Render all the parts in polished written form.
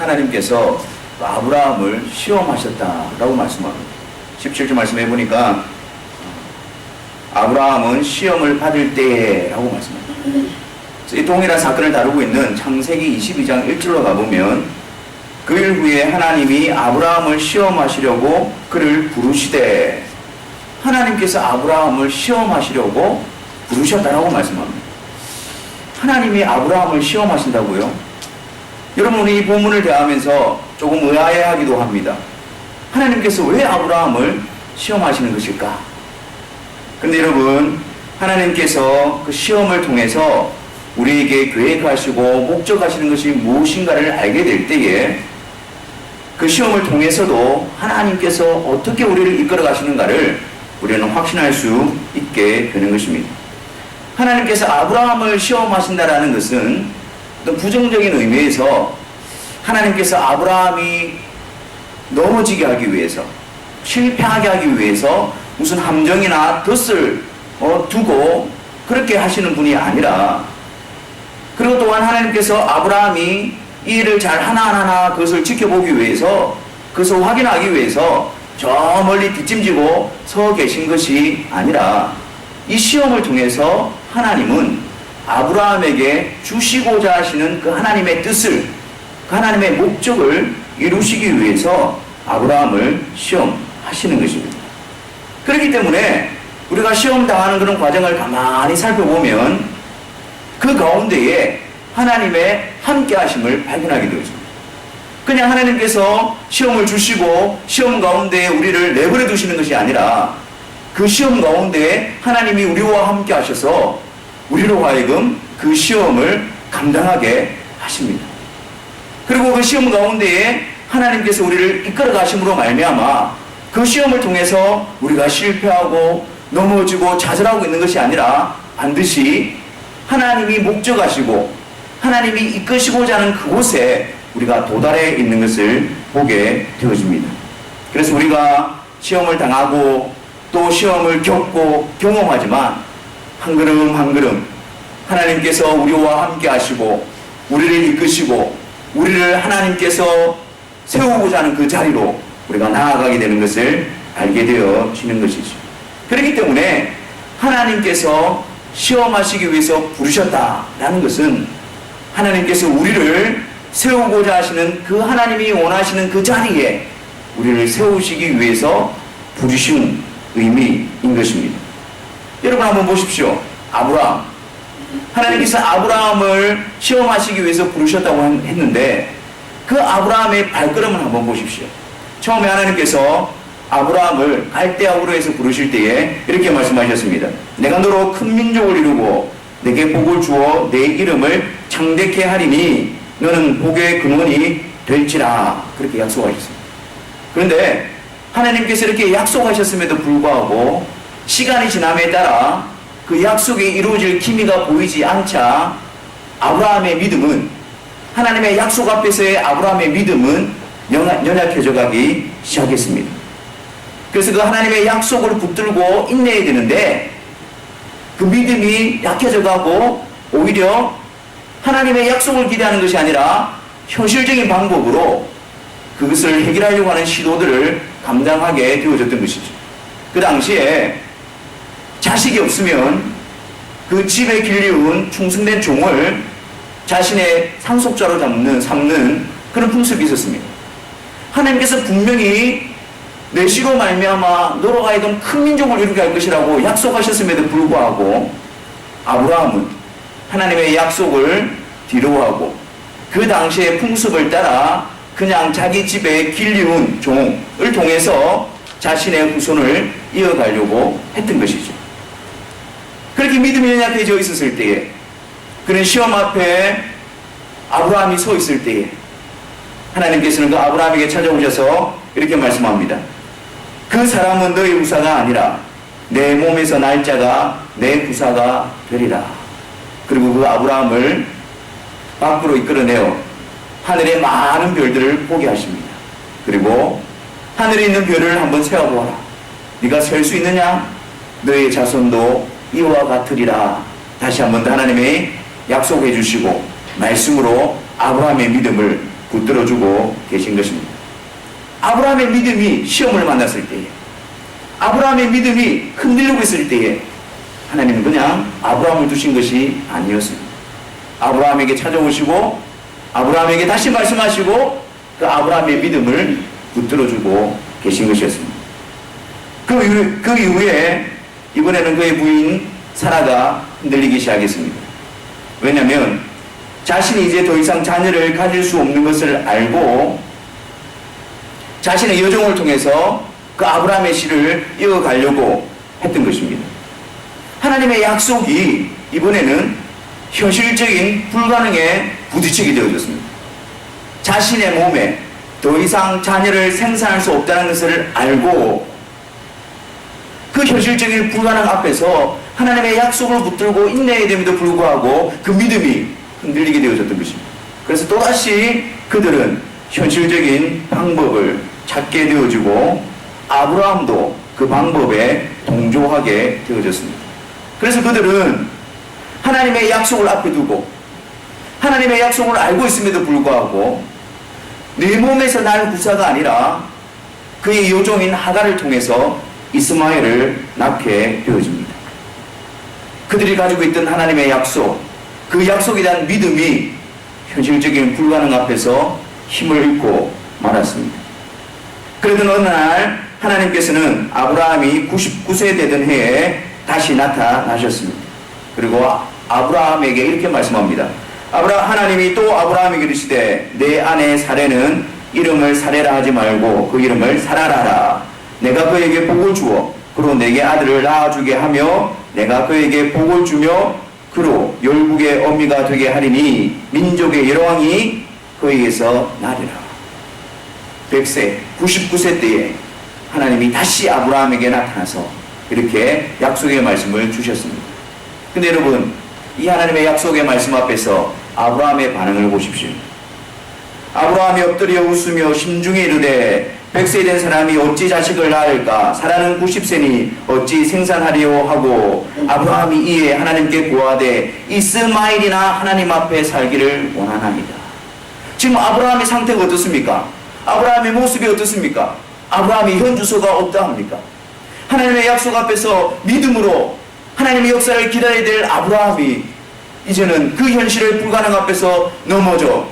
하나님께서 아브라함을 시험하셨다라고 말씀합니다. 17절 말씀해 보니까 아브라함은 시험을 받을 때라고 말씀합니다. 이 동일한 사건을 다루고 있는 창세기 22장 1절로 가보면 그 일 후에 하나님이 아브라함을 시험하시려고 그를 부르시되, 하나님께서 아브라함을 시험하시려고 부르셨다라고 말씀합니다. 하나님이 아브라함을 시험하신다고요? 여러분, 이 본문을 대하면서 조금 의아해하기도 합니다. 하나님께서 왜 아브라함을 시험하시는 것일까? 그런데 여러분, 하나님께서 그 시험을 통해서 우리에게 계획하시고 목적하시는 것이 무엇인가를 알게 될 때에 그 시험을 통해서도 하나님께서 어떻게 우리를 이끌어 가시는가를 우리는 확신할 수 있게 되는 것입니다. 하나님께서 아브라함을 시험하신다라는 것은 어떤 부정적인 의미에서 하나님께서 아브라함이 넘어지게 하기 위해서, 실패하게 하기 위해서 무슨 함정이나 덫을 두고 그렇게 하시는 분이 아니라, 그리고 또한 하나님께서 아브라함이 이 일을 잘 하나하나 그것을 지켜보기 위해서, 그것을 확인하기 위해서 저 멀리 뒷짐지고 서 계신 것이 아니라, 이 시험을 통해서 하나님은 아브라함에게 주시고자 하시는 그 하나님의 뜻을, 그 하나님의 목적을 이루시기 위해서 아브라함을 시험하시는 것입니다. 그렇기 때문에 우리가 시험 당하는 그런 과정을 가만히 살펴보면 그 가운데에 하나님의 함께 하심을 발견하게 되어집니다. 그냥 하나님께서 시험을 주시고 시험 가운데에 우리를 내버려 두시는 것이 아니라, 그 시험 가운데에 하나님이 우리와 함께 하셔서 우리로 하여금 그 시험을 감당하게 하십니다. 그리고 그 시험 가운데에 하나님께서 우리를 이끌어 가심으로 말미암아 그 시험을 통해서 우리가 실패하고 넘어지고 좌절하고 있는 것이 아니라, 반드시 하나님이 목적하시고 하나님이 이끄시고자 하는 그곳에 우리가 도달해 있는 것을 보게 되어집니다. 그래서 우리가 시험을 당하고 또 시험을 겪고 경험하지만 한 걸음 한 걸음 하나님께서 우리와 함께 하시고 우리를 이끄시고 우리를 하나님께서 세우고자 하는 그 자리로 우리가 나아가게 되는 것을 알게 되어지는 것이죠. 그렇기 때문에 하나님께서 시험하시기 위해서 부르셨다라는 것은 하나님께서 우리를 세우고자 하시는 그 하나님이 원하시는 그 자리에 우리를 세우시기 위해서 부르신 의미인 것입니다. 여러분 한번 보십시오. 아브라함, 하나님께서 아브라함을 시험하시기 위해서 부르셨다고 했는데 그 아브라함의 발걸음을 한번 보십시오. 처음에 하나님께서 아브라함을 갈대아 우르에서 부르실 때에 이렇게 말씀하셨습니다. 내가 너로 큰 민족을 이루고 내게 복을 주어 내 이름을 창대케 하리니 너는 복의 근원이 될지라, 그렇게 약속하셨습니다. 그런데 하나님께서 이렇게 약속하셨음에도 불구하고 시간이 지남에 따라 그 약속이 이루어질 기미가 보이지 않자 아브라함의 믿음은, 하나님의 약속 앞에서의 아브라함의 믿음은 연약해져 가기 시작했습니다. 그래서 그 하나님의 약속을 붙들고 인내해야 되는데 그 믿음이 약해져 가고 오히려 하나님의 약속을 기대하는 것이 아니라 현실적인 방법으로 그것을 해결하려고 하는 시도들을 감당하게 되어졌던 것이죠. 그 당시에 자식이 없으면 그 집에 길리운 충성된 종을 자신의 상속자로 삼는 그런 풍습이 있었습니다. 하나님께서 분명히 내 씨로 말미암아 너로 하여금 큰 민족을 이루게 할 것이라고 약속하셨음에도 불구하고 아브라함은 하나님의 약속을 뒤로하고 그 당시의 풍습을 따라 그냥 자기 집에 길리운 종을 통해서 자신의 후손을 이어가려고 했던 것이죠. 그렇게 믿음이 연약해져 있었을 때에, 그런 시험 앞에 아브라함이 서 있을 때에 하나님께서는 그 아브라함에게 찾아오셔서 이렇게 말씀합니다. 그 사람은 너의 후사가 아니라 내 몸에서 날 자가 내 후사가 되리라. 그리고 그 아브라함을 밖으로 이끌어내어 하늘의 많은 별들을 보게 하십니다. 그리고 하늘에 있는 별을 한번 세어보아라. 네가 셀 수 있느냐? 너의 자손도 이와 같으리라. 다시 한번 더 하나님의 약속해 주시고 말씀으로 아브라함의 믿음을 붙들어주고 계신 것입니다. 아브라함의 믿음이 시험을 만났을 때에, 아브라함의 믿음이 흔들리고 있을 때에 하나님은 그냥 아브라함을 두신 것이 아니었습니다. 아브라함에게 찾아오시고 아브라함에게 다시 말씀하시고 그 아브라함의 믿음을 붙들어주고 계신 것이었습니다. 그 이후에 이번에는 그의 부인 사라가 흔들리기 시작했습니다. 왜냐하면 자신이 이제 더 이상 자녀를 가질 수 없는 것을 알고 자신의 여종을 통해서 그 아브라함의 씨를 이어가려고 했던 것입니다. 하나님의 약속이 이번에는 현실적인 불가능에 부딪히게 되어졌습니다. 자신의 몸에 더 이상 자녀를 생산할 수 없다는 것을 알고 그 현실적인 불가능 앞에서 하나님의 약속을 붙들고 인내해야 됨에도 불구하고 그 믿음이 흔들리게 되어졌던 것입니다. 그래서 또다시 그들은 현실적인 방법을 찾게 되어지고 아브라함도 그 방법에 동조하게 되어졌습니다. 그래서 그들은 하나님의 약속을 앞에 두고 하나님의 약속을 알고 있음에도 불구하고 내 몸에서 날 구사가 아니라 그의 여종인 하갈을 통해서 이스마엘을 낳게 되어집니다. 그들이 가지고 있던 하나님의 약속, 그 약속에 대한 믿음이 현실적인 불가능 앞에서 힘을 잃고 말았습니다. 그러던 어느 날 하나님께서는 아브라함이 99세 되던 해에 다시 나타나셨습니다. 그리고 아브라함에게 이렇게 말씀합니다. 하나님이 또 아브라함에게 이르시되 내 아내 사레는 이름을 사레라 하지 말고 그 이름을 사라라 하라. 내가 그에게 복을 주어 그로 내게 아들을 낳아주게 하며 내가 그에게 복을 주며 그로 열국의 어미가 되게 하리니 민족의 여왕이 그에게서 나리라. 100세 99세 때에 하나님이 다시 아브라함에게 나타나서 이렇게 약속의 말씀을 주셨습니다. 근데 여러분, 이 하나님의 약속의 말씀 앞에서 아브라함의 반응을 보십시오. 아브라함이 엎드려 웃으며 심중에 이르되 100세 된 사람이 어찌 자식을 낳을까? 사라는 90세니 어찌 생산하리요 하고 아브라함이 이에 하나님께 구하되 이스마엘이나 하나님 앞에 살기를 원하나이다. 지금 아브라함의 상태가 어떻습니까? 아브라함의 모습이 어떻습니까? 아브라함이 현주소가 없다 합니까? 하나님의 약속 앞에서 믿음으로 하나님의 역사를 기다려야 될 아브라함이 이제는 그 현실의 불가능 앞에서 넘어져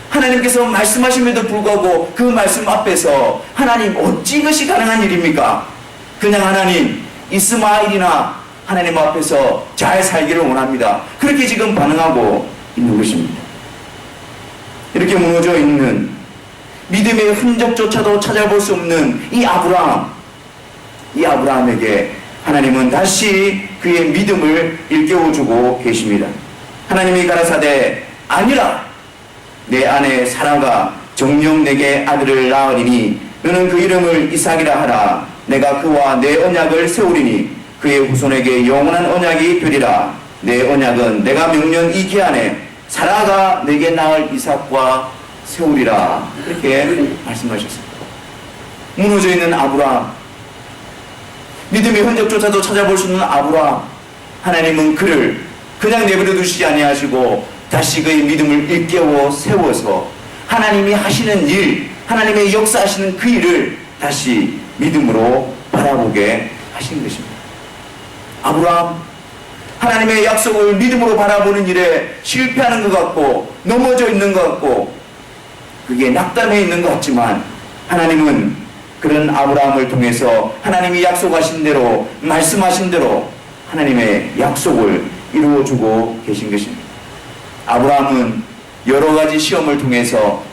하나님께서 말씀하심에도 불구하고 그 말씀 앞에서 하나님 어찌 이것이 가능한 일입니까? 그냥 하나님 이스마엘이나 하나님 앞에서 잘 살기를 원합니다. 그렇게 지금 반응하고 있는 것입니다. 이렇게 무너져 있는 믿음의 흔적조차도 찾아볼 수 없는 이 아브라함에게 하나님은 다시 그의 믿음을 일깨워주고 계십니다. 하나님이 가라사대 아니라 내 아내 사라가 정녕 내게 아들을 낳으리니 너는 그 이름을 이삭이라 하라. 내가 그와 내 언약을 세우리니 그의 후손에게 영원한 언약이 되리라. 내 언약은 내가 명령 이 기한에 사라가 내게 낳을 이삭과 세우리라. 이렇게 말씀하셨습니다. 무너져 있는 아브라함, 믿음의 흔적조차도 찾아볼 수 없는 아브라함, 하나님은 그를 그냥 내버려 두시지 아니하시고 다시 그의 믿음을 일깨워 세워서 하나님이 하시는 일, 하나님의 역사하시는 그 일을 다시 믿음으로 바라보게 하신 것입니다. 아브라함, 하나님의 약속을 믿음으로 바라보는 일에 실패하는 것 같고 넘어져 있는 것 같고 그게 낙담해 있는 것 같지만 하나님은 그런 아브라함을 통해서 하나님이 약속하신 대로 말씀하신 대로 하나님의 약속을 이루어주고 계신 것입니다. 아브라함은 여러 가지 시험을 통해서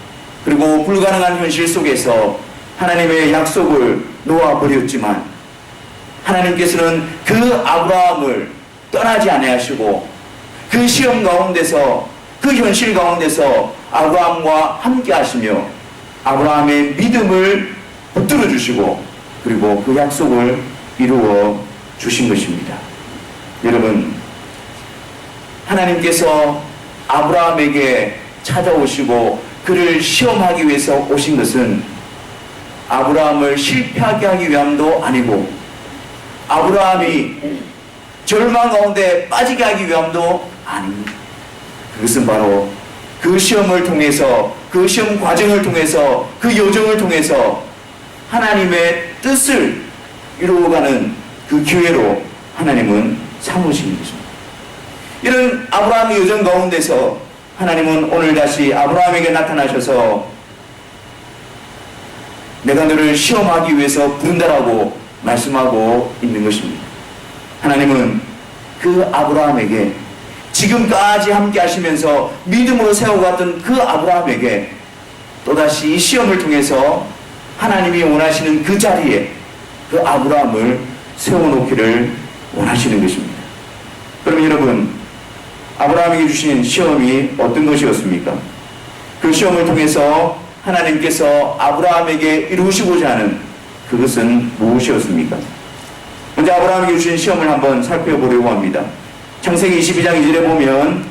그리고 불가능한 현실 속에서 하나님의 약속을 놓아버렸지만 하나님께서는 그 아브라함을 떠나지 아니하시고 그 시험 가운데서 그 현실 가운데서 아브라함과 함께 하시며 아브라함의 믿음을 붙들어 주시고 그리고 그 약속을 이루어 주신 것입니다. 여러분, 하나님께서 아브라함에게 찾아오시고 그를 시험하기 위해서 오신 것은 아브라함을 실패하게 하기 위함도 아니고 아브라함이 절망 가운데 빠지게 하기 위함도 아닙니다. 그것은 바로 그 시험을 통해서 그 시험 과정을 통해서 그 여정을 통해서 하나님의 뜻을 이루어가는 그 기회로 하나님은 삼으시는 것입니다. 이런 아브라함의 여정 가운데서 하나님은 오늘 다시 아브라함에게 나타나셔서 내가 너를 시험하기 위해서 부른다라고 말씀하고 있는 것입니다. 하나님은 그 아브라함에게 지금까지 함께 하시면서 믿음으로 세워갔던 그 아브라함에게 또다시 이 시험을 통해서 하나님이 원하시는 그 자리에 그 아브라함을 세워놓기를 원하시는 것입니다. 그러면 여러분, 아브라함에게 주신 시험이 어떤 것이었습니까? 그 시험을 통해서 하나님께서 아브라함에게 이루시고자 하는 그것은 무엇이었습니까? 먼저 아브라함에게 주신 시험을 한번 살펴보려고 합니다. 창세기 22장 2절에 보면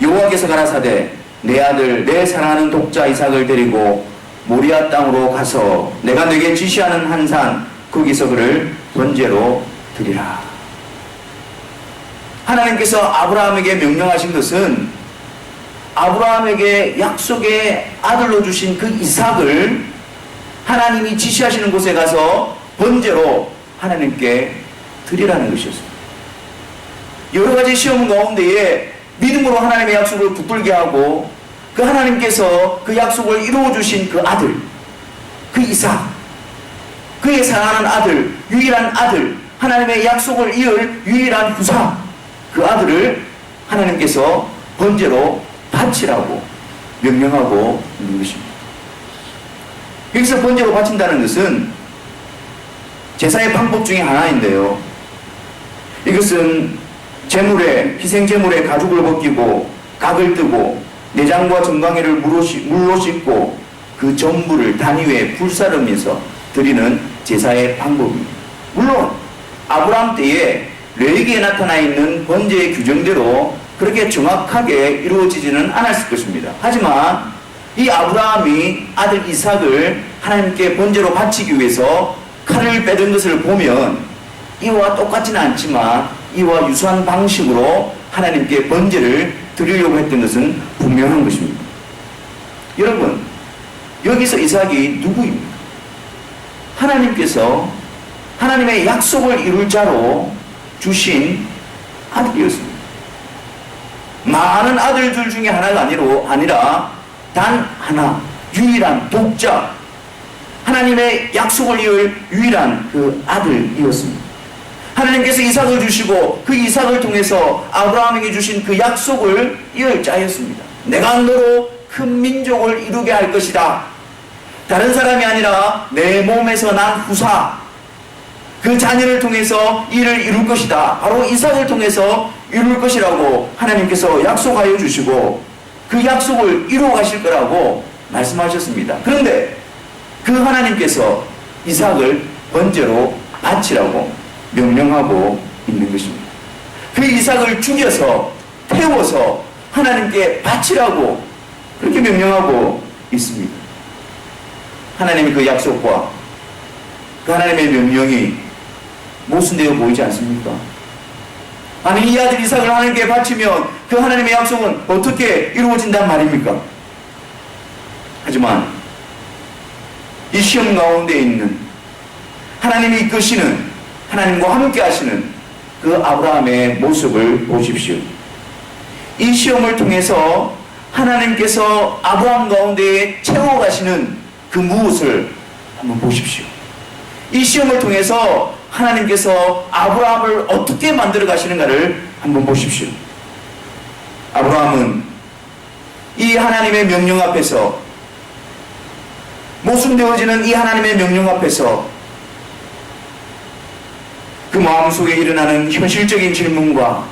여호와께서 가라사대 내 아들 내 사랑하는 독자 이삭을 데리고 모리아 땅으로 가서 내가 네게 지시하는 한 산 거기서 그를 번제로 드리라. 하나님께서 아브라함에게 명령하신 것은 아브라함에게 약속의 아들로 주신 그 이삭을 하나님이 지시하시는 곳에 가서 번제로 하나님께 드리라는 것이었습니다. 여러 가지 시험 가운데에 믿음으로 하나님의 약속을 붙들게 하고 그 하나님께서 그 약속을 이루어 주신 그 아들, 그 이삭, 그의 사랑하는 아들, 유일한 아들, 하나님의 약속을 이을 유일한 후사, 그 아들을 하나님께서 번제로 바치라고 명령하고 있는 것입니다. 여기서 번제로 바친다는 것은 제사의 방법 중에 하나인데요. 이것은 제물에, 희생제물에 가죽을 벗기고 각을 뜨고 내장과 정강이를 물로 씻고 그 전부를 단위에 불사르면서 드리는 제사의 방법입니다. 물론 아브라함 때에 레위기에 나타나 있는 번제의 규정대로 그렇게 정확하게 이루어지지는 않았을 것입니다. 하지만 이 아브라함이 아들 이삭을 하나님께 번제로 바치기 위해서 칼을 빼든 것을 보면 이와 똑같지는 않지만 이와 유사한 방식으로 하나님께 번제를 드리려고 했던 것은 분명한 것입니다. 여러분, 여기서 이삭이 누구입니까? 하나님께서 하나님의 약속을 이룰 자로 주신 아들이었습니다. 많은 아들들 중에 하나가 아니라 단 하나, 유일한 독자, 하나님의 약속을 이을 유일한 그 아들이었습니다. 하나님께서 이삭을 주시고 그 이삭을 통해서 아브라함에게 주신 그 약속을 이을 자였습니다. 내가 너로 큰 민족을 이루게 할 것이다. 다른 사람이 아니라 내 몸에서 난 후사, 그 자녀를 통해서 이를 이룰 것이다. 바로 이삭을 통해서 이룰 것이라고 하나님께서 약속하여 주시고 그 약속을 이루어 가실 거라고 말씀하셨습니다. 그런데 그 하나님께서 이삭을 번제로 바치라고 명령하고 있는 것입니다. 그 이삭을 죽여서 태워서 하나님께 바치라고 그렇게 명령하고 있습니다. 하나님의 그 약속과 그 하나님의 명령이 모순되어 보이지 않습니까? 아니, 이 아들 이삭을 하나님께 바치면 그 하나님의 약속은 어떻게 이루어진단 말입니까? 하지만 이 시험 가운데 있는 하나님이 이끄시는, 하나님과 함께 하시는 그 아브라함의 모습을 보십시오. 이 시험을 통해서 하나님께서 아브라함 가운데 채워가시는 그 무엇을 한번 보십시오. 이 시험을 통해서 하나님께서 아브라함을 어떻게 만들어 가시는가를 한번 보십시오. 아브라함은 이 하나님의 명령 앞에서, 모순되어지는 이 하나님의 명령 앞에서 그 마음속에 일어나는 현실적인 질문과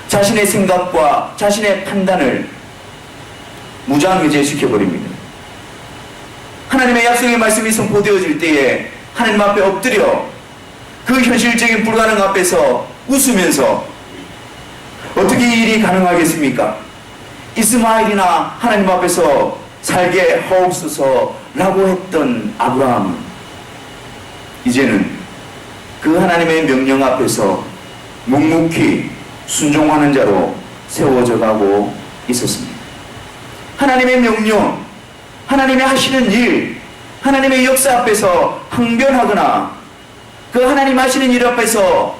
자신의 생각과 자신의 판단을 무장해제시켜버립니다. 하나님의 약속의 말씀이 선포되어질 때에 하나님 앞에 엎드려 그 현실적인 불가능 앞에서 웃으면서 어떻게 이 일이 가능하겠습니까? 이스마엘이나 하나님 앞에서 살게 하옵소서라고 했던 아브라함은 이제는 그 하나님의 명령 앞에서 묵묵히 순종하는 자로 세워져 가고 있었습니다. 하나님의 명령, 하나님의 하시는 일, 하나님의 역사 앞에서 항변하거나 그 하나님 하시는 일 앞에서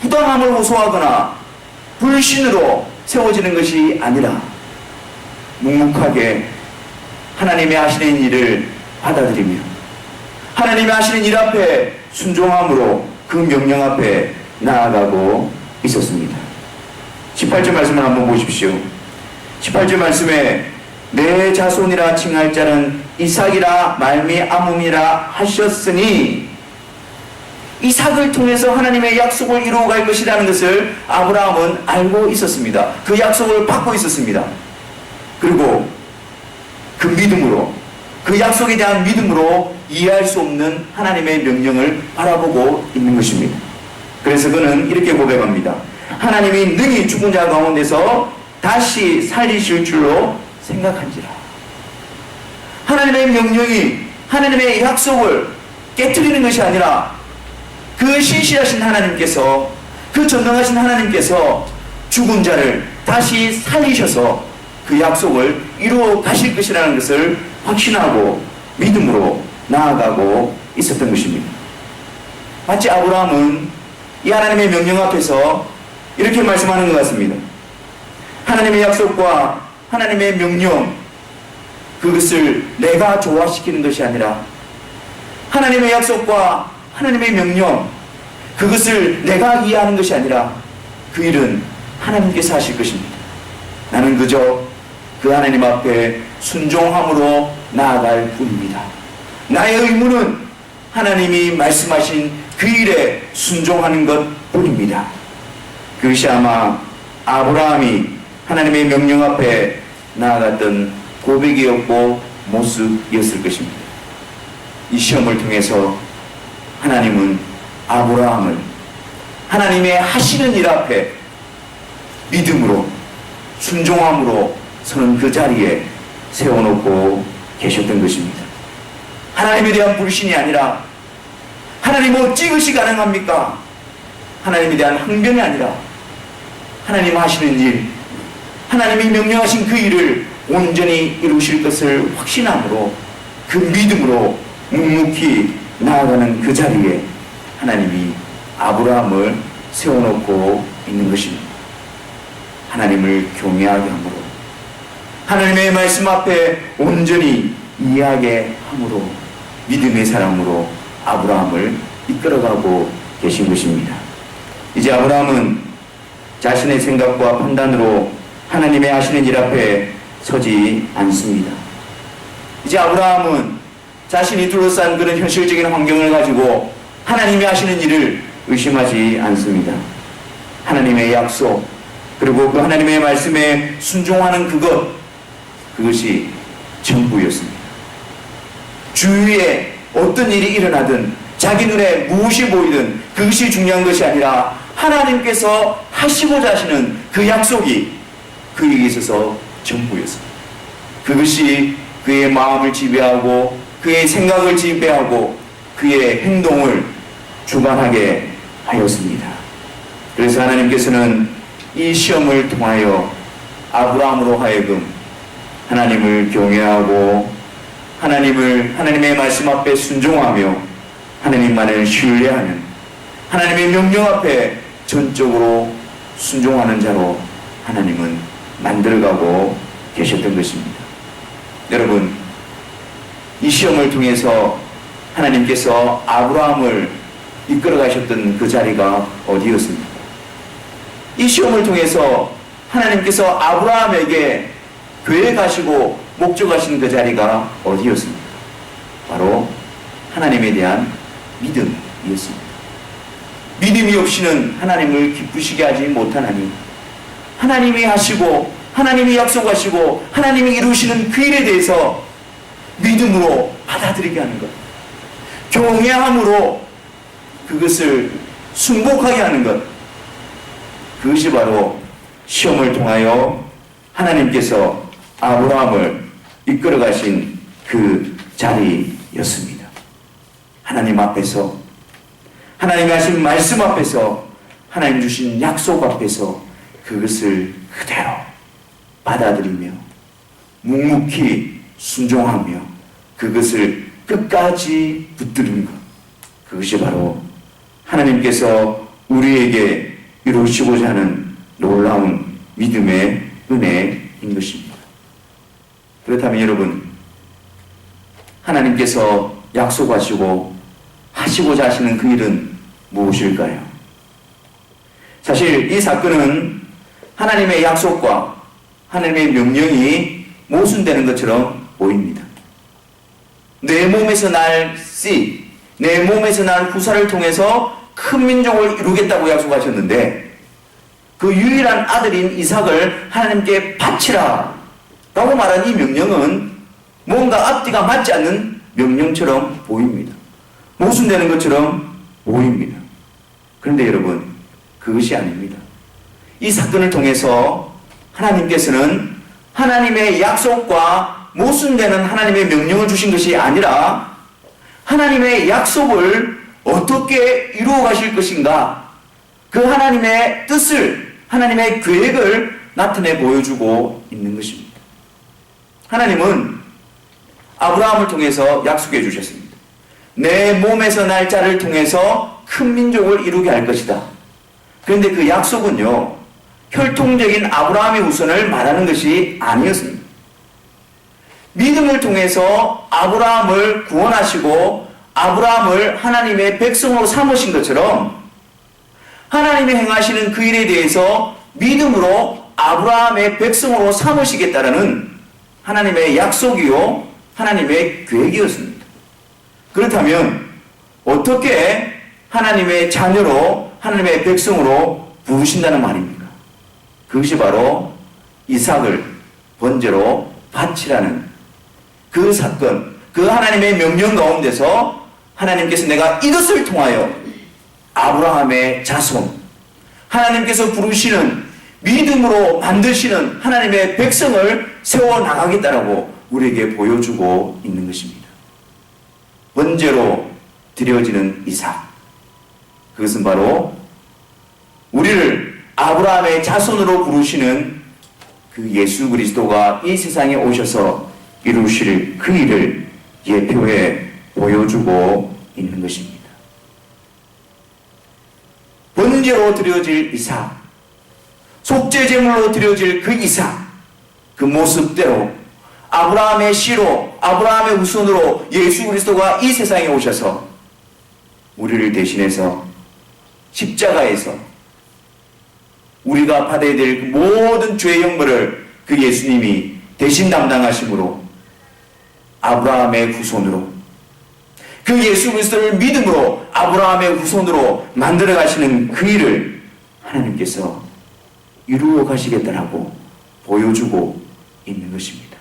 부당함을 호소하거나 불신으로 세워지는 것이 아니라 묵묵하게 하나님의 하시는 일을 받아들이며 하나님의 하시는 일 앞에 순종함으로 그 명령 앞에 나아가고 있었습니다. 18절 말씀을 한번 보십시오. 18절 말씀에 내 자손이라 칭할 자는 이삭이라 말미암음이라 하셨으니 이삭을 통해서 하나님의 약속을 이루어갈 것이라는 것을 아브라함은 알고 있었습니다. 그 약속을 받고 있었습니다. 그리고 그 믿음으로, 그 약속에 대한 믿음으로 이해할 수 없는 하나님의 명령을 바라보고 있는 것입니다. 그래서 그는 이렇게 고백합니다. 하나님이 능히 죽은 자 가운데서 다시 살리실 줄로 생각한지라. 하나님의 명령이 하나님의 약속을 깨뜨리는 것이 아니라 그 신실하신 하나님께서, 그 전능하신 하나님께서 죽은 자를 다시 살리셔서 그 약속을 이루어 가실 것이라는 것을 확신하고 믿음으로 나아가고 있었던 것입니다. 마치 아브라함은 이 하나님의 명령 앞에서 이렇게 말씀하는 것 같습니다. 하나님의 약속과 하나님의 명령, 그것을 내가 조화시키는 것이 아니라 하나님의 약속과 하나님의 명령, 그것을 내가 이해하는 것이 아니라 그 일은 하나님께서 하실 것입니다. 나는 그저 그 하나님 앞에 순종함으로 나아갈 뿐입니다. 나의 의무는 하나님이 말씀하신 그 일에 순종하는 것 뿐입니다. 그것이 아마 아브라함이 하나님의 명령 앞에 나아갔던 고백이었고 모습이었을 것입니다. 이 시험을 통해서 하나님은 아브라함을 하나님의 하시는 일 앞에 믿음으로 순종함으로 서는 그 자리에 세워놓고 계셨던 것입니다. 하나님에 대한 불신이 아니라 하나님 어찌 그것이 가능합니까? 하나님에 대한 항변이 아니라 하나님 하시는 일, 하나님이 명령하신 그 일을 온전히 이루실 것을 확신함으로 그 믿음으로 묵묵히 나아가는 그 자리에 하나님이 아브라함을 세워놓고 있는 것입니다. 하나님을 경외하게 함으로 하나님의 말씀 앞에 온전히 이해하게 함으로 믿음의 사람으로 아브라함을 이끌어가고 계신 것입니다. 이제 아브라함은 자신의 생각과 판단으로 하나님의 하시는 일 앞에 서지 않습니다. 이제 아브라함은 자신이 둘러싼 그런 현실적인 환경을 가지고 하나님이 하시는 일을 의심하지 않습니다. 하나님의 약속, 그리고 그 하나님의 말씀에 순종하는 그것이 전부였습니다. 주위에 어떤 일이 일어나든 자기 눈에 무엇이 보이든 그것이 중요한 것이 아니라 하나님께서 하시고자 하시는 그 약속이 그에게 있어서 전부였습니다. 그것이 그의 마음을 지배하고 그의 생각을 지배하고 그의 행동을 주관하게 하였습니다. 그래서 하나님께서는 이 시험을 통하여 아브라함으로 하여금 하나님을 경외하고 하나님의 말씀 앞에 순종하며 하나님만을 신뢰하는 하나님의 명령 앞에 전적으로 순종하는 자로 하나님은 만들어가고 계셨던 것입니다. 여러분, 이 시험을 통해서 하나님께서 아브라함을 이끌어 가셨던 그 자리가 어디였습니까? 이 시험을 통해서 하나님께서 아브라함에게 계획하시고 목적하신 그 자리가 어디였습니까? 바로 하나님에 대한 믿음이었습니다. 믿음이 없이는 하나님을 기쁘시게 하지 못하나니 하나님이 하시고 하나님이 약속하시고 하나님이 이루시는 그 일에 대해서 믿음으로 받아들이게 하는 것, 경외함으로 그것을 순복하게 하는 것, 그것이 바로 시험을 통하여 하나님께서 아브라함을 이끌어 가신 그 자리였습니다. 하나님 앞에서, 하나님이 하신 말씀 앞에서, 하나님 주신 약속 앞에서 그것을 그대로 받아들이며 묵묵히 순종하며 그것을 끝까지 붙드는 것, 그것이 바로 하나님께서 우리에게 이루시고자 하는 놀라운 믿음의 은혜인 것입니다. 그렇다면 여러분, 하나님께서 약속하시고 하시고자 하시는 그 일은 무엇일까요? 사실 이 사건은 하나님의 약속과 하나님의 명령이 모순되는 것처럼 보입니다. 내 몸에서 날 씨, 내 몸에서 날 후사를 통해서 큰 민족을 이루겠다고 약속하셨는데 그 유일한 아들인 이삭을 하나님께 바치라 라고 말한 이 명령은 뭔가 앞뒤가 맞지 않는 명령처럼 보입니다. 모순되는 것처럼 보입니다. 그런데 여러분, 그것이 아닙니다. 이 사건을 통해서 하나님께서는 하나님의 약속과 모순되는 하나님의 명령을 주신 것이 아니라 하나님의 약속을 어떻게 이루어 가실 것인가, 그 하나님의 뜻을, 하나님의 계획을 나타내 보여주고 있는 것입니다. 하나님은 아브라함을 통해서 약속해 주셨습니다. 내 몸에서 날 자를 통해서 큰 민족을 이루게 할 것이다. 그런데 그 약속은요, 혈통적인 아브라함의 후손을 말하는 것이 아니었습니다. 믿음을 통해서 아브라함을 구원하시고 아브라함을 하나님의 백성으로 삼으신 것처럼 하나님이 행하시는 그 일에 대해서 믿음으로 아브라함의 백성으로 삼으시겠다라는 하나님의 약속이요, 하나님의 계획이었습니다. 그렇다면 어떻게 하나님의 자녀로, 하나님의 백성으로 부르신다는 말입니까? 그것이 바로 이삭을 번제로 바치라는 그 사건, 그 하나님의 명령 가운데서 하나님께서 내가 이것을 통하여 아브라함의 자손, 하나님께서 부르시는 믿음으로 만드시는 하나님의 백성을 세워나가겠다라고 우리에게 보여주고 있는 것입니다. 번제로 드려지는 이삭, 그것은 바로 우리를 아브라함의 자손으로 부르시는 그 예수 그리스도가 이 세상에 오셔서 이루실 그 일을 예표해 보여주고 있는 것입니다. 번제로 드려질 이삭, 속죄제물로 드려질 그 이삭, 그 모습대로 아브라함의 씨로, 아브라함의 후손으로 예수 그리스도가 이 세상에 오셔서 우리를 대신해서 십자가에서 우리가 받아야 될 그 모든 죄의 형벌을 그 예수님이 대신 담당하심으로 아브라함의 후손으로, 그 예수 그리스도를 믿음으로 아브라함의 후손으로 만들어 가시는 그 일을 하나님께서 이루어 가시겠다라고 보여주고 있는 것입니다.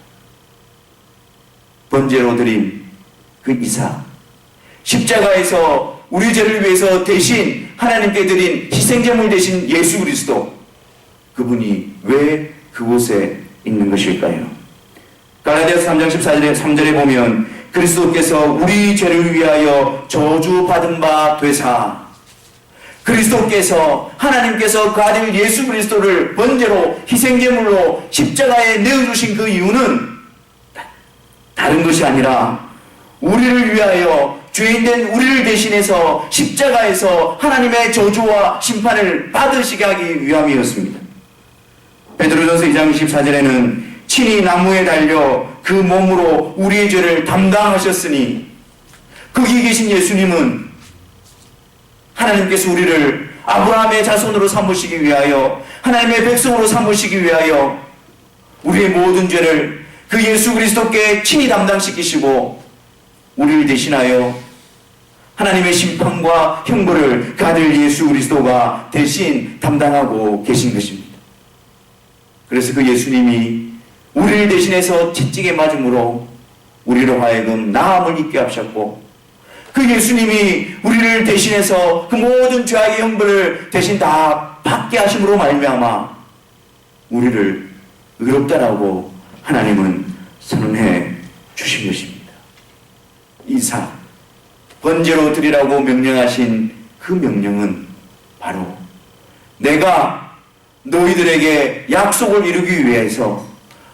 번제로 드린 그 이삭, 십자가에서 우리 죄를 위해서 대신 하나님께 드린 희생제물 대신 예수 그리스도, 그분이 왜 그곳에 있는 것일까요? 갈라디아서 3장 14절에 3절에 보면 그리스도께서 우리 죄를 위하여 저주받은 바 되사, 그리스도께서, 하나님께서 그 아들 예수 그리스도를 번제로 희생제물로 십자가에 내어주신 그 이유는 다른 것이 아니라 우리를 위하여, 죄인된 우리를 대신해서 십자가에서 하나님의 저주와 심판을 받으시게 하기 위함이었습니다. 베드로전서 2장 24절에는 친히 나무에 달려 그 몸으로 우리의 죄를 담당하셨으니, 거기 계신 예수님은 하나님께서 우리를 아브라함의 자손으로 삼으시기 위하여, 하나님의 백성으로 삼으시기 위하여 우리의 모든 죄를 그 예수 그리스도께 친히 담당시키시고 우리를 대신하여 하나님의 심판과 형벌을 그 아들 예수 그리스도가 대신 담당하고 계신 것입니다. 그래서 그 예수님이 우리를 대신해서 채찍에 맞음으로 우리로 하여금 나음을 입게 하셨고, 그 예수님이 우리를 대신해서 그 모든 죄악의 형벌을 대신 다 받게 하심으로 말미암아 우리를 의롭다라고 하나님은 선언해 주신 것입니다. 이삭, 번제로 드리라고 명령하신 그 명령은 바로 내가 너희들에게 약속을 이루기 위해서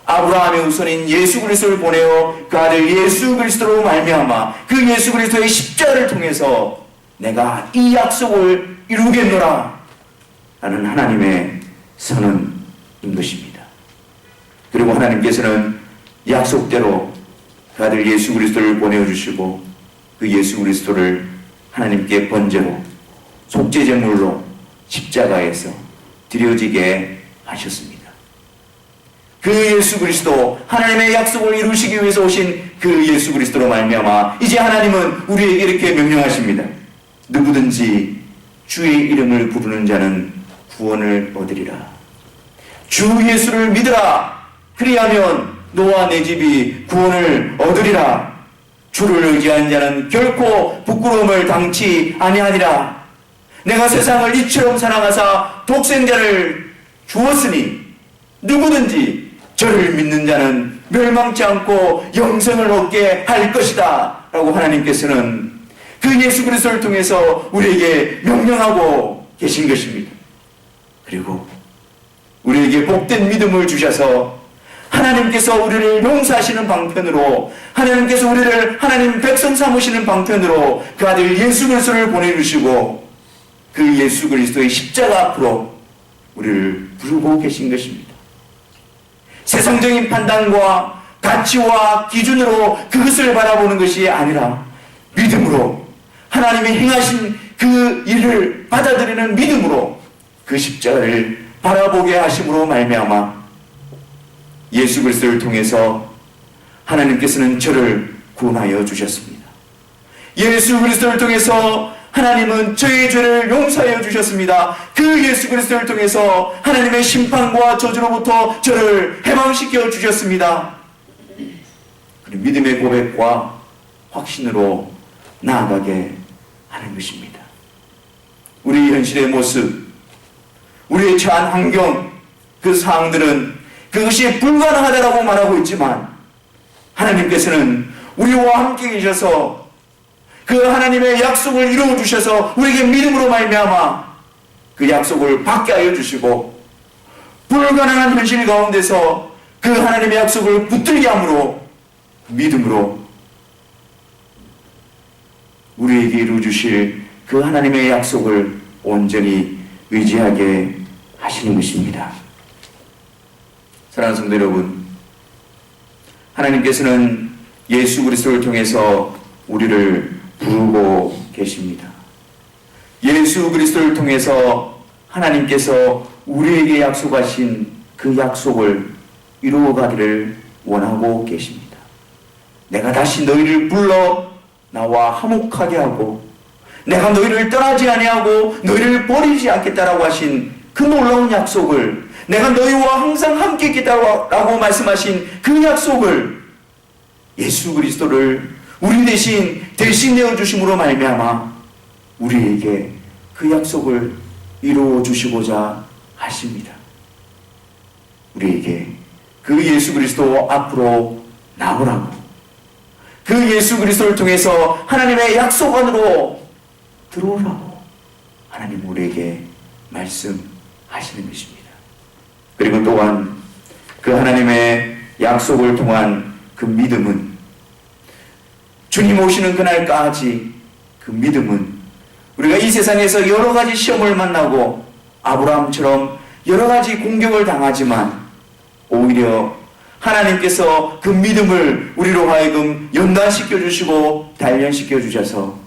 아브라함의 우선인 예수 그리스도를 보내어 그 아들 예수 그리스도로 말미암아 그 예수 그리스도의 십자가를 통해서 내가 이 약속을 이루겠노라 라는 하나님의 선언인 것입니다. 그리고 하나님께서는 약속대로 그 아들 예수 그리스도를 보내주시고 그 예수 그리스도를 하나님께 번제로 속죄제물로 십자가에서 드려지게 하셨습니다. 그 예수 그리스도, 하나님의 약속을 이루시기 위해서 오신 그 예수 그리스도로 말미암아 이제 하나님은 우리에게 이렇게 명령하십니다. 누구든지 주의 이름을 부르는 자는 구원을 얻으리라. 주 예수를 믿으라. 그리하면 너와 내 집이 구원을 얻으리라. 주를 의지한 자는 결코 부끄러움을 당치 아니하니라. 내가 세상을 이처럼 사랑하사 독생자를 주었으니 누구든지 저를 믿는 자는 멸망치 않고 영생을 얻게 할 것이다 라고 하나님께서는 그 예수 그리스도를 통해서 우리에게 명령하고 계신 것입니다. 그리고 우리에게 복된 믿음을 주셔서 하나님께서 우리를 용서하시는 방편으로, 하나님께서 우리를 하나님 백성 삼으시는 방편으로 그 아들 예수 그리스도를 보내주시고 그 예수 그리스도의 십자가 앞으로 우리를 부르고 계신 것입니다. 세상적인 판단과 가치와 기준으로 그것을 바라보는 것이 아니라 믿음으로 하나님이 행하신 그 일을 받아들이는 믿음으로 그 십자가를 바라보게 하심으로 말미암아 예수 그리스도를 통해서 하나님께서는 저를 구원하여 주셨습니다. 예수 그리스도를 통해서 하나님은 저의 죄를 용서하여 주셨습니다. 그 예수 그리스도를 통해서 하나님의 심판과 저주로부터 저를 해방시켜 주셨습니다. 그리고 믿음의 고백과 확신으로 나아가게 하는 것입니다. 우리 현실의 모습, 우리의 처한 환경, 그 상황들은 그것이 불가능하다고 말하고 있지만 하나님께서는 우리와 함께 계셔서 그 하나님의 약속을 이루어 주셔서 우리에게 믿음으로 말미암아 그 약속을 받게 하여 주시고 불가능한 현실 가운데서 그 하나님의 약속을 붙들게 함으로 믿음으로 우리에게 이루어 주실 그 하나님의 약속을 온전히 의지하게 하시는 것입니다. 사랑하는 성도 여러분, 하나님께서는 예수 그리스도를 통해서 우리를 부르고 계십니다. 예수 그리스도를 통해서 하나님께서 우리에게 약속하신 그 약속을 이루어가기를 원하고 계십니다. 내가 다시 너희를 불러 나와 화목하게 하고 내가 너희를 떠나지 아니하고 너희를 버리지 않겠다라고 하신 그 놀라운 약속을, 내가 너희와 항상 함께 있겠다라고 말씀하신 그 약속을, 예수 그리스도를 우리 대신 내어주심으로 말미암아 우리에게 그 약속을 이루어 주시고자 하십니다. 우리에게 그 예수 그리스도 앞으로 나오라고, 그 예수 그리스도를 통해서 하나님의 약속 안으로 들어오라고 하나님 우리에게 말씀하시는 것입니다. 그리고 또한 그 하나님의 약속을 통한 그 믿음은, 주님 오시는 그날까지 그 믿음은, 우리가 이 세상에서 여러 가지 시험을 만나고 아브라함처럼 여러 가지 공격을 당하지만 오히려 하나님께서 그 믿음을 우리로 하여금 연단시켜 주시고 단련시켜 주셔서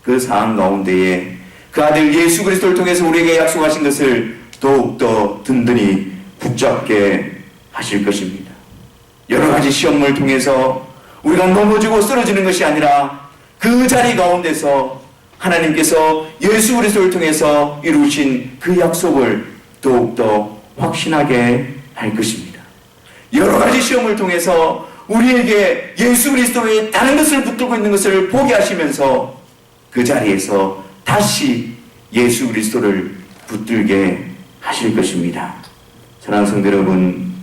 그 상황 가운데에 그 아들 예수 그리스도를 통해서 우리에게 약속하신 것을 더욱더 든든히 붙잡게 하실 것입니다. 여러 가지 시험을 통해서 우리가 넘어지고 쓰러지는 것이 아니라 그 자리 가운데서 하나님께서 예수 그리스도를 통해서 이루신 그 약속을 더욱더 확신하게 할 것입니다. 여러 가지 시험을 통해서 우리에게 예수 그리스도의 다른 것을 붙들고 있는 것을 보게 하시면서 그 자리에서 다시 예수 그리스도를 붙들게 하실 것입니다. 사랑하는 성도 여러분,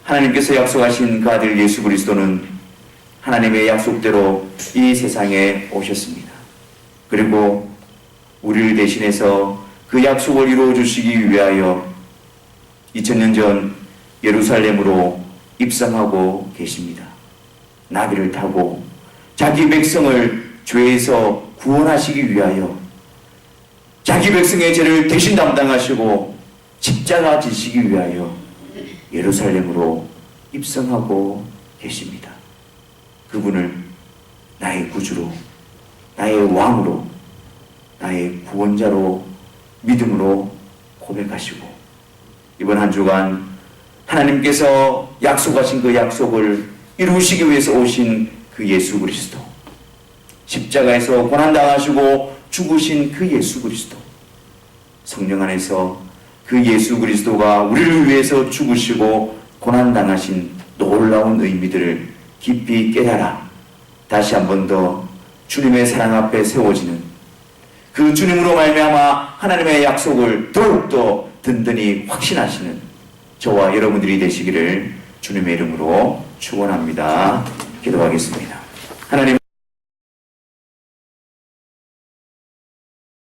하나님께서 약속하신 그 아들 예수 그리스도는 하나님의 약속대로 이 세상에 오셨습니다. 그리고 우리를 대신해서 그 약속을 이루어 주시기 위하여 2000년 전 예루살렘으로 입성하고 계십니다. 나귀를 타고 자기 백성을 죄에서 구원하시기 위하여 자기 백성의 죄를 대신 담당하시고 십자가 지시기 위하여 예루살렘으로 입성하고 계십니다. 그분을 나의 구주로, 나의 왕으로, 나의 구원자로 믿음으로 고백하시고, 이번 한 주간 하나님께서 약속하신 그 약속을 이루시기 위해서 오신 그 예수 그리스도, 십자가에서 고난당하시고 죽으신 그 예수 그리스도, 성령 안에서 그 예수 그리스도가 우리를 위해서 죽으시고 고난당하신 놀라운 의미들을 깊이 깨달아 다시 한 번 더 주님의 사랑 앞에 세워지는, 그 주님으로 말미암아 하나님의 약속을 더욱더 든든히 확신하시는 저와 여러분들이 되시기를 주님의 이름으로 축원합니다. 기도하겠습니다. 하나님,